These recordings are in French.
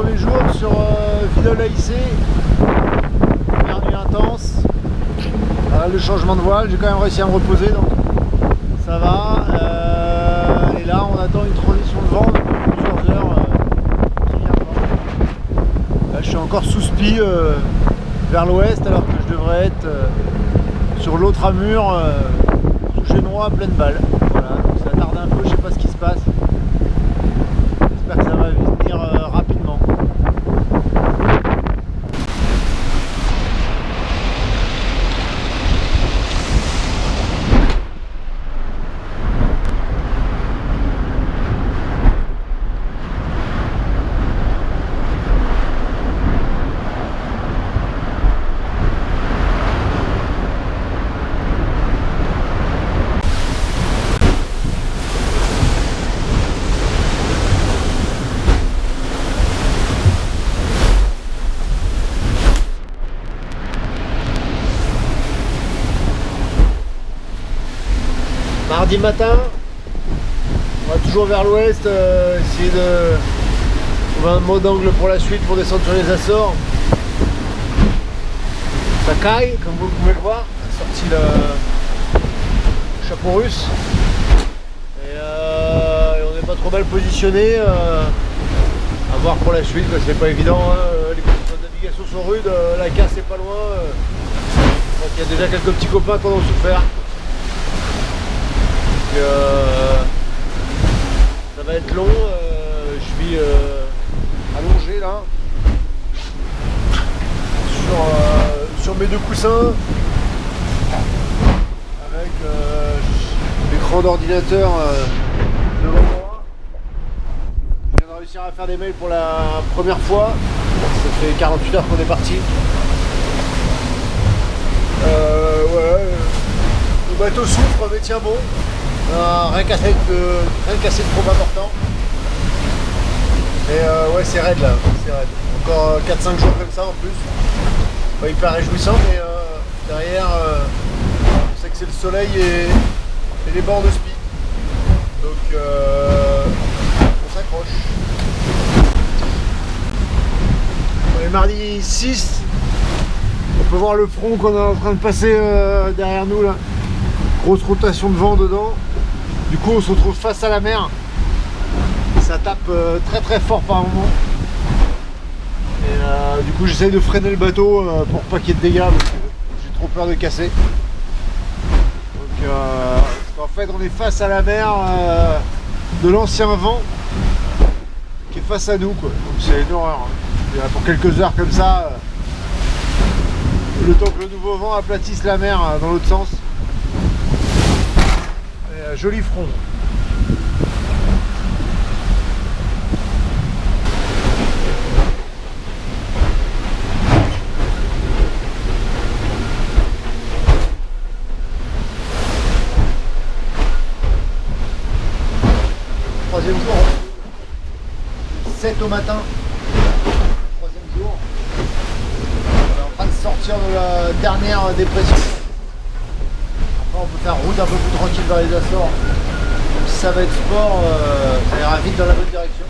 premier jour sur Vidol AIC, première nuit intense, le changement de voile, j'ai quand même réussi à me reposer donc ça va. Et là on attend une transition de vent depuis plusieurs heures qui vient pas. Là je suis encore sous spi vers l'ouest alors que je devrais être sur l'autre amur sous Génois à pleine balle. Voilà, donc ça tarde un peu, je sais pas ce qui se passe. J'espère que ça va venir rapidement. Mardi matin, on va toujours vers l'ouest, essayer de trouver un mot d'angle pour la suite pour descendre sur les Açores. Ça caille, comme vous pouvez le voir, on a sorti le chapeau russe. Et on n'est pas trop mal positionné à voir pour la suite, c'est pas évident, hein. Les conditions de navigation sont rudes, la casse est pas loin. Donc il y a déjà quelques petits copains qui en ont souffert. Ça va être long, je suis allongé là sur mes deux coussins avec l'écran d'ordinateur devant moi. Je viens de réussir à faire des mails pour la première fois, ça fait 48 heures qu'on est parti. Voilà, le bateau souffre mais tient bon. Rien cassé de trop important. Et ouais, c'est raide là, c'est raide. Encore 4-5 jours comme ça en plus. Pas hyper réjouissant, mais derrière, on sait que c'est le soleil et les bords de spi. Donc on s'accroche. On est mardi 6. On peut voir le front qu'on est en train de passer derrière nous là. Grosse rotation de vent dedans. Du coup on se retrouve face à la mer. Ça tape très très fort par moment. Et du coup j'essaye de freiner le bateau pour pas qu'il y ait de dégâts parce que j'ai trop peur de casser. Donc en fait on est face à la mer de l'ancien vent qui est face à nous quoi. Donc c'est une horreur. Hein. Pour quelques heures comme ça, le temps que le nouveau vent aplatisse la mer dans l'autre sens. Joli front. Troisième jour, 7 au matin. Troisième jour. On est en train de sortir de la dernière dépression. On peut faire route un peu plus tranquille vers les Açores. Donc si ça va être sport, ça ira vite dans la bonne direction.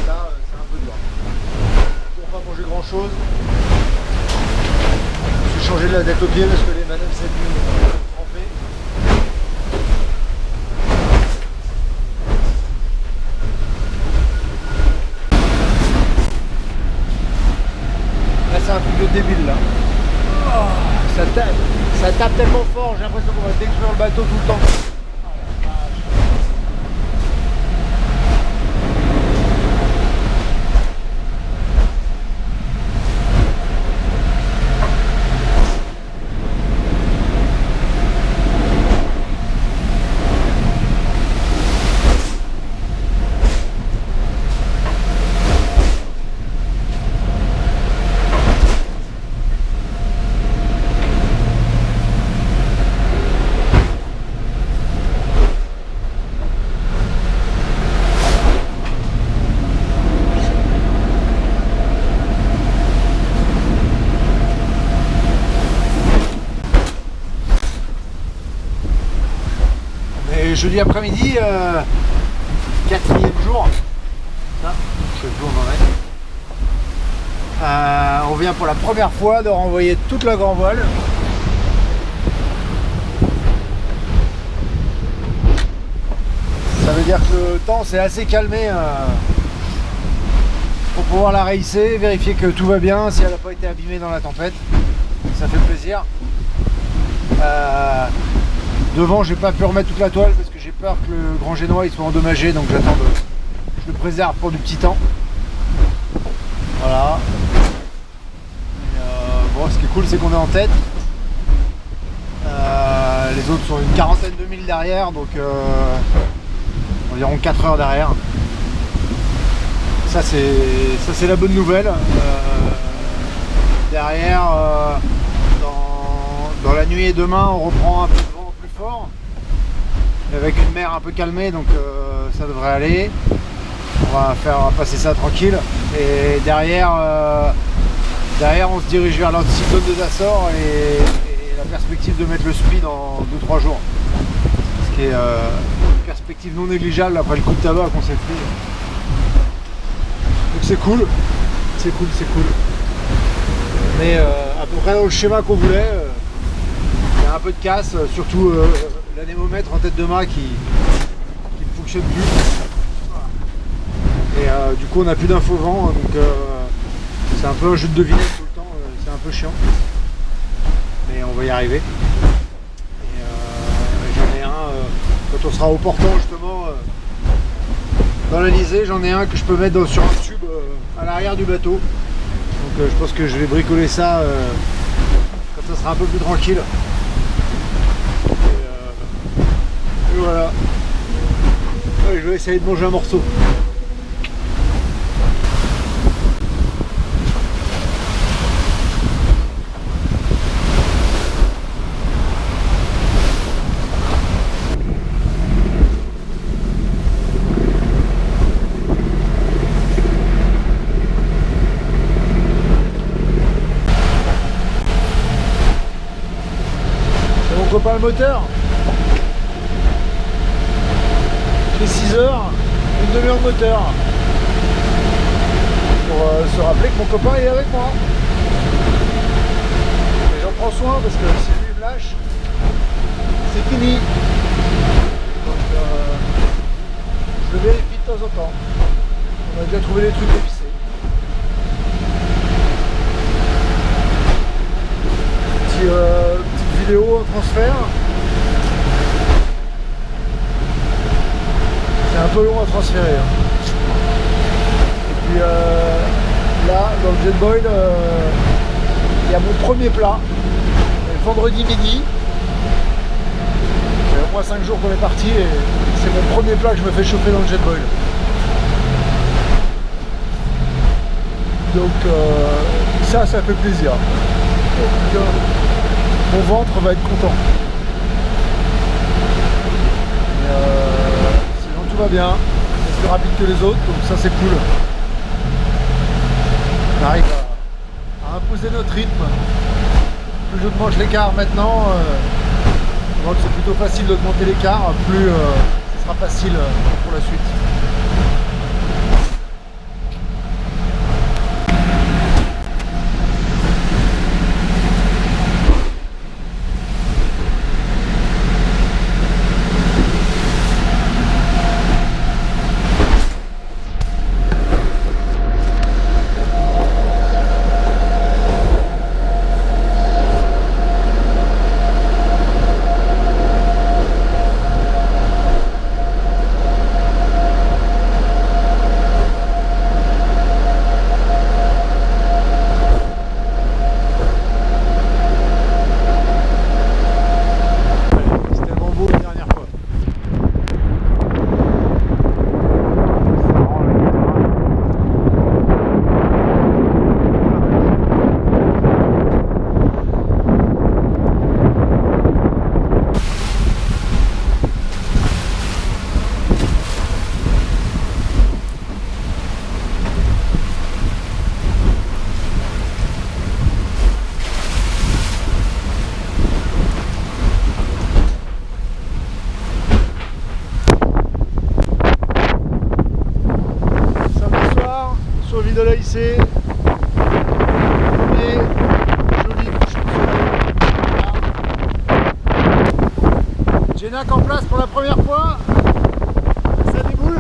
Là, c'est un peu dur. Pour pas manger grand chose. Je vais changer de la tête aux pieds parce que les manœuvres cette nuit sont trempées. Là c'est un truc de débile là. Ça tape tellement fort, j'ai l'impression qu'on va détruire le bateau tout le temps. jeudi après-midi, 4e jour. Ça, je sais plus où on en est. On vient pour la première fois de renvoyer toute la grand voile. Ça veut dire que le temps s'est assez calmé pour pouvoir la racer, vérifier que tout va bien, si elle n'a pas été abîmée dans la tempête. Ça fait plaisir. Devant, j'ai pas pu remettre toute la toile parce que j'ai peur que le grand génois il soit endommagé, donc j'attends je le préserve pour du petit temps. Voilà. Bon, ce qui est cool, c'est qu'on est en tête. Les autres sont une quarantaine de milles derrière, donc environ 4 heures derrière. Ça c'est la bonne nouvelle. Derrière, dans la nuit et demain, on reprend un peu de vent plus fort, avec une mer un peu calmée, donc ça devrait aller. On va passer ça tranquille. Et derrière, on se dirige vers l'anticyclone des Açores et la perspective de mettre le speed dans 2-3 jours. Ce qui est une perspective non négligeable après le coup de tabac qu'on s'est pris. Donc c'est cool, c'est cool. Mais à peu près dans le schéma qu'on voulait. Il y a un peu de casse, surtout l'anémomètre en tête de mât qui ne fonctionne plus. Et du coup on n'a plus d'info vent, donc c'est un peu un jeu de devinette tout le temps, c'est un peu chiant. Mais on va y arriver. Et j'en ai un, quand on sera au portant justement, dans l'Alizé, j'en ai un que je peux mettre sur un tube à l'arrière du bateau. Donc je pense que je vais bricoler ça quand ça sera un peu plus tranquille. Et voilà. Ouais, je vais essayer de manger un morceau. Pas le moteur. J'ai 6 heures, une demi-heure de moteur. Pour se rappeler que mon copain est avec moi. Et j'en prends soin parce que si lui me lâche, c'est fini. Donc je le vérifie de temps en temps. On a déjà trouvé des trucs épicés. Petite vidéo en transfert. C'est un peu long à transférer. Et puis là, dans le Jetboil, il y a mon premier plat. Vendredi midi. Ça fait au moins 5 jours qu'on est parti et c'est mon premier plat que je me fais chauffer dans le Jetboil. Donc ça fait plaisir. Donc, mon ventre va être content. Sinon tout va bien. C'est plus rapide que les autres, donc ça c'est cool. On arrive à imposer notre rythme. Plus je mange l'écart maintenant, je vois que c'est plutôt facile d'augmenter l'écart, plus ce sera facile pour la suite. lycée. Premier joli coucher de soleil. Genac en place pour la première fois. Ça déboule.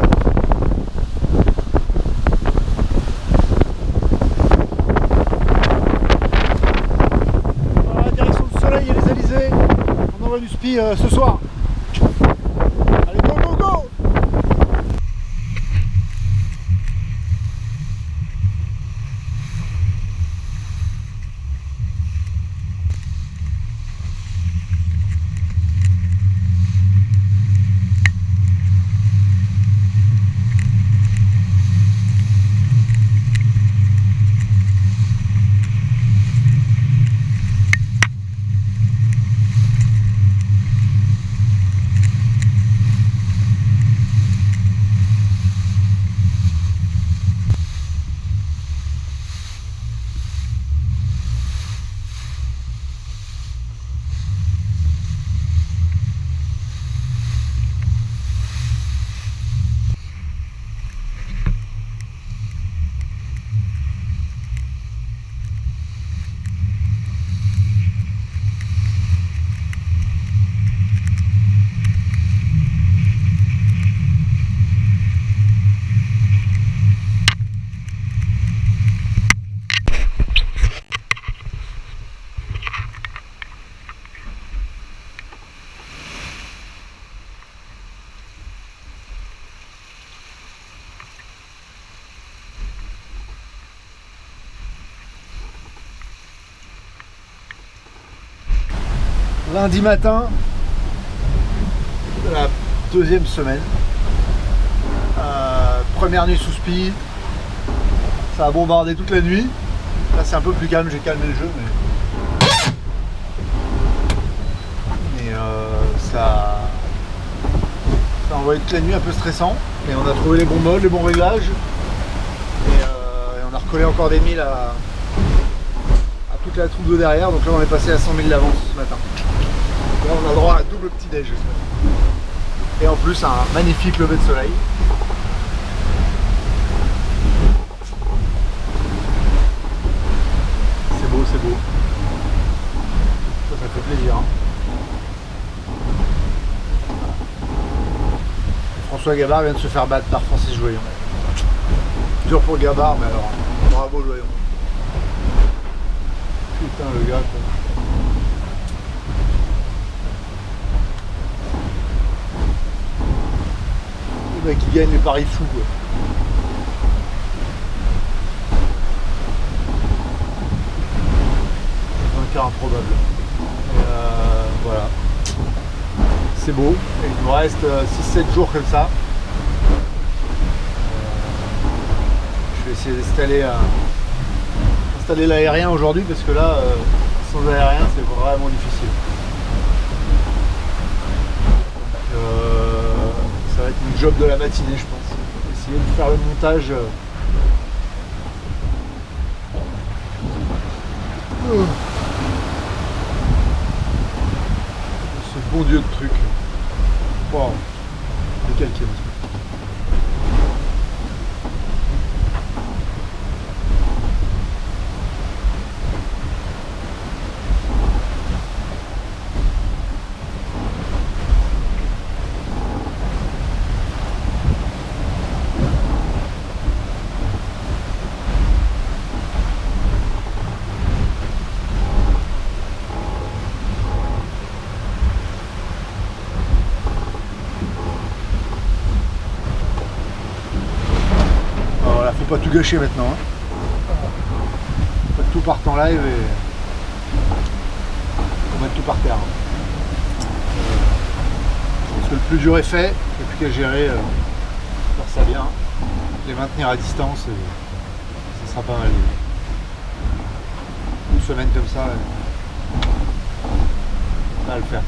Voilà, direction du soleil et les Alizés. On envoie du spi ce soir. Allez, go, go, go! Lundi matin de la deuxième semaine. Première nuit sous speed. Ça a bombardé toute la nuit. Là c'est un peu plus calme, j'ai calmé le jeu, mais ça a envoyé toute la nuit un peu stressant. Et on a trouvé les bons modes, les bons réglages. Et on a recollé encore des milles à toute la troupe de derrière. Donc là on est passé à 100 000 d'avance ce matin. Là on a droit à un double petit déj. Et en plus un magnifique lever de soleil. C'est beau, c'est beau. Ça fait plaisir. Hein. François Gabard vient de se faire battre par Francis Joyon. Dur pour Gabard, mais alors bravo Joyon. Putain le gars quoi. Le mec qui gagne les paris fous quoi. Un quart improbable. Et voilà. C'est beau. Et il nous reste 6-7 jours comme ça. Je vais essayer d'installer l'aérien aujourd'hui parce que là, sans aérien, c'est vraiment difficile. Ça va être une job de la matinée, je pense. Essayer de faire le montage. Ce bon dieu de truc. Wow. C'est quel qui est ce truc. Pas tout gâcher maintenant. Hein. Faut que tout parte en live et faut mettre tout par terre. Hein. Je pense que le plus dur est fait, il n'y a plus qu'à gérer, faire ça bien, les maintenir à distance et ça sera pas mal. Une semaine comme ça, ça va le faire.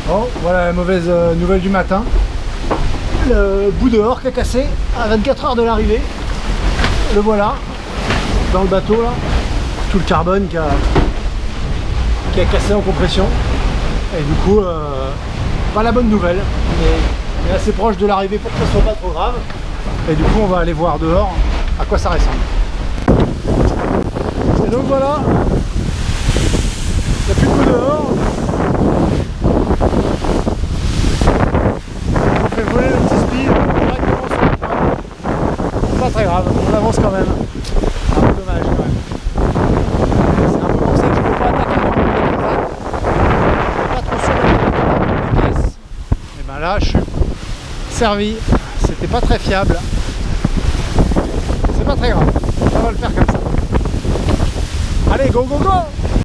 Bon, voilà la mauvaise nouvelle du matin. Le bout dehors qui a cassé à 24 heures de l'arrivée. Le voilà, dans le bateau là. Tout le carbone qui a cassé en compression. Et du coup, pas la bonne nouvelle. Mais on est assez proche de l'arrivée pour que ce soit pas trop grave. Et du coup, on va aller voir dehors à quoi ça ressemble. Et donc voilà, il n'y a plus de bout dehors. On fait voler le petit speed directement sur le point. Pas très grave, on avance quand même. Un peu dommage quand même. C'est un peu pour ça que je ne peux pas attaquer un peu les cravates. Je ne peux pas trop surveiller les caisses. Et ben là, je suis servi. C'était pas très fiable. C'est pas très grave. On va le faire comme ça. Allez, go go go!